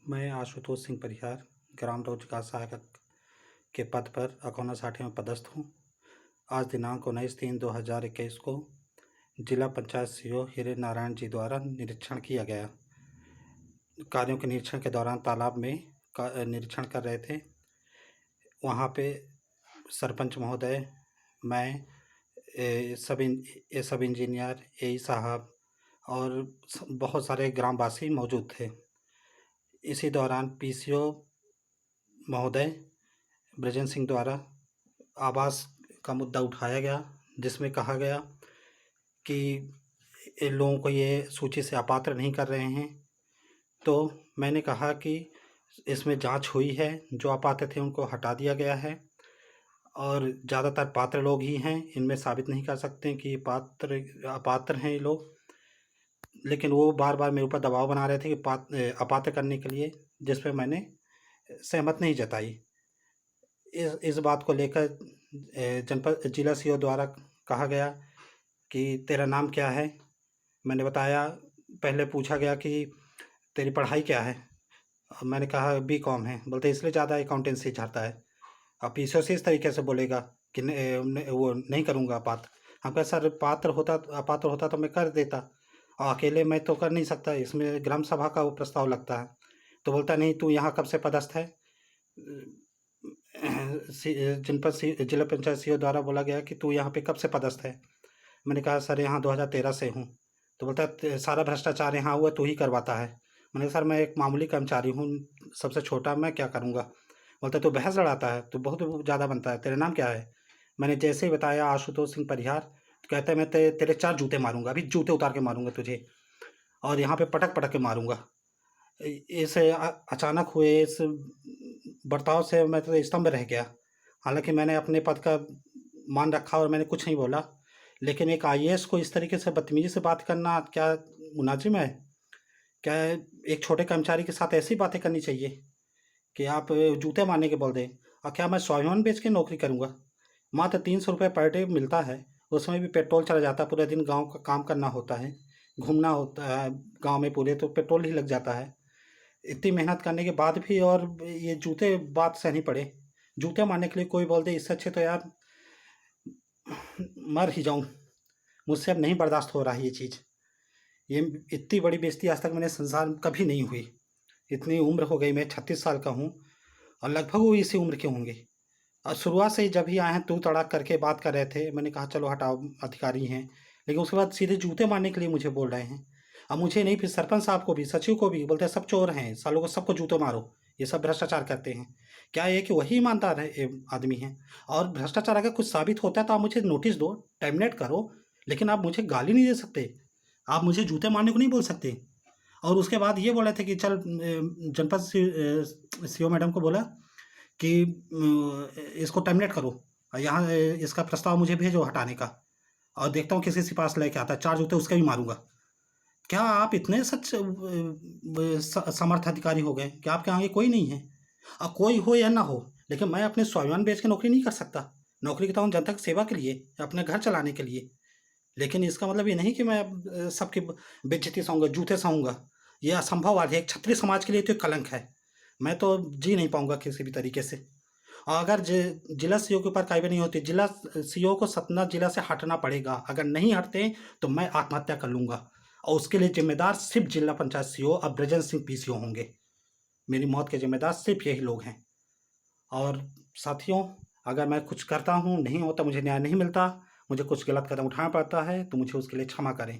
मैं आशुतोष सिंह परिहार ग्राम रोजगार सहायक के पद पर अकोना साठी में पदस्थ हूँ। आज दिनांक 19/3/2021 को जिला पंचायत सीओ हिरेन नारायण जी द्वारा निरीक्षण किया गया। कार्यों के निरीक्षण के दौरान तालाब में निरीक्षण कर रहे थे। वहाँ पे सरपंच महोदय, मैं, सब इंजीनियर, एई साहब और बहुत सारे ग्रामवासी मौजूद थे। इसी दौरान पीसीओ महोदय ब्रजेंद्र सिंह द्वारा आवास का मुद्दा उठाया गया, जिसमें कहा गया कि इन लोगों को ये सूची से अपात्र नहीं कर रहे हैं। तो मैंने कहा कि इसमें जांच हुई है, जो अपात्र थे उनको हटा दिया गया है और ज़्यादातर पात्र लोग ही हैं। इनमें साबित नहीं कर सकते कि अपात्र हैं ये लोग, लेकिन वो बार बार मेरे ऊपर दबाव बना रहे थे कि अपात्र करने के लिए, जिस पर मैंने सहमत नहीं जताई। इस बात को लेकर जनपद जिला सीओ द्वारा कहा गया कि तेरा नाम क्या है। मैंने बताया। पहले पूछा गया कि तेरी पढ़ाई क्या है। मैंने कहा बीकॉम है। बोलते इसलिए ज़्यादा अकाउंटेंसी चाहता है। अब पीसीओ से इस तरीके से बोलेगा कि वो नहीं करूँगा पात्र। हम कहा सर अपात्र होता तो मैं कर देता, और अकेले मैं तो कर नहीं सकता, इसमें ग्राम सभा का वो प्रस्ताव लगता है। तो बोलता नहीं, तू यहाँ कब से पदस्थ है। जिला पंचायत सीओ द्वारा बोला गया कि तू यहाँ पे कब से पदस्थ है। मैंने कहा सर यहाँ 2013 से हूँ। तो बोलता सारा भ्रष्टाचार यहाँ हुआ तू ही करवाता है। मैंने कहा सर मैं एक मामूली कर्मचारी हूँ, सबसे छोटा, मैं क्या करूँगा। बोलता तू बहस लड़ाता है, तू बहुत ज़्यादा बनता है, तेरा नाम क्या है। मैंने जैसे ही बताया आशुतोष सिंह परिहार, तो कहता है मैं तेरे 4 जूते मारूंगा, अभी जूते उतार के मारूंगा तुझे, और यहाँ पे पटक पटक के मारूंगा। इस अचानक हुए इस बर्ताव से मैं तो स्तंभ रह गया। हालांकि मैंने अपने पद का मान रखा और मैंने कुछ नहीं बोला, लेकिन एक आईएएस को इस तरीके से बदतमीजी से बात करना क्या मुनाजिम है। क्या एक छोटे कर्मचारी के साथ ऐसी बातें करनी चाहिए कि आप जूते मारने के बोल दें। और क्या मैं स्वाभिमान बेच के नौकरी करूँगा। मात्र 300 रुपये पर डे मिलता है, उसमें भी पेट्रोल चला जाता है। पूरे दिन गांव का काम करना होता है, घूमना होता है गांव में पूरे, तो पेट्रोल ही लग जाता है। इतनी मेहनत करने के बाद भी और ये जूते बात सहनी पड़े, जूते मारने के लिए कोई बोल दे, इससे अच्छे तो यार मर ही जाऊं। मुझसे अब नहीं बर्दाश्त हो रहा है ये चीज़। ये इतनी बड़ी बेइज्जती आज तक मैंने संसार में कभी नहीं हुई। इतनी उम्र हो गई, मैं 36 साल का हूँ और लगभग वो इसी उम्र के होंगे। और शुरुआत से ही जब ही आए हैं तू तड़ाक करके बात कर रहे थे। मैंने कहा चलो हटाओ, अधिकारी हैं, लेकिन उसके बाद सीधे जूते मारने के लिए मुझे बोल रहे हैं। अब मुझे नहीं, फिर सरपंच साहब को भी, सचिव को भी बोलते हैं सब चोर हैं, सालों को सबको जूते मारो, ये सब भ्रष्टाचार करते हैं। क्या ये कि वही ईमानदार है आदमी हैं। और भ्रष्टाचार अगर कुछ साबित होता है तो आप मुझे नोटिस दो, टर्मिनेट करो, लेकिन आप मुझे गाली नहीं दे सकते, आप मुझे जूते मारने को नहीं बोल सकते। और उसके बाद ये बोले थे कि चल जनपद सीओ मैडम को बोला कि इसको टर्मिनेट करो और यहाँ इसका प्रस्ताव मुझे भेजो हटाने का, और देखता हूँ किसी सिपास लेके आता है, 4 जूते उसके भी मारूंगा। क्या आप इतने सच समर्थ अधिकारी हो गए कि आपके आगे कोई नहीं है। और कोई हो या ना हो, लेकिन मैं अपने स्वाभिमान बेच के नौकरी नहीं कर सकता। नौकरी करता हूँ जनता की सेवा के लिए, अपने घर चलाने के लिए। लेकिन इसका मतलब ये नहीं कि मैं सबकी बेइज्जती सहूँगा, जूते सहूँगा। ये असंभव है। एक क्षत्रिय समाज के लिए तो कलंक है। मैं तो जी नहीं पाऊंगा किसी भी तरीके से। और अगर जिला सीओ के ऊपर कार्रवाई नहीं होती, जिला सीओ को सतना जिला से हटना पड़ेगा। अगर नहीं हटते तो मैं आत्महत्या कर लूँगा, और उसके लिए जिम्मेदार सिर्फ जिला पंचायत सीओ और ब्रजेंद्र सिंह पीसीओ होंगे। मेरी मौत के जिम्मेदार सिर्फ यही लोग हैं। और साथियों, अगर मैं कुछ करता हूँ, नहीं होता, मुझे न्याय नहीं मिलता, मुझे कुछ गलत कदम उठाना पड़ता है, तो मुझे उसके लिए क्षमा करें।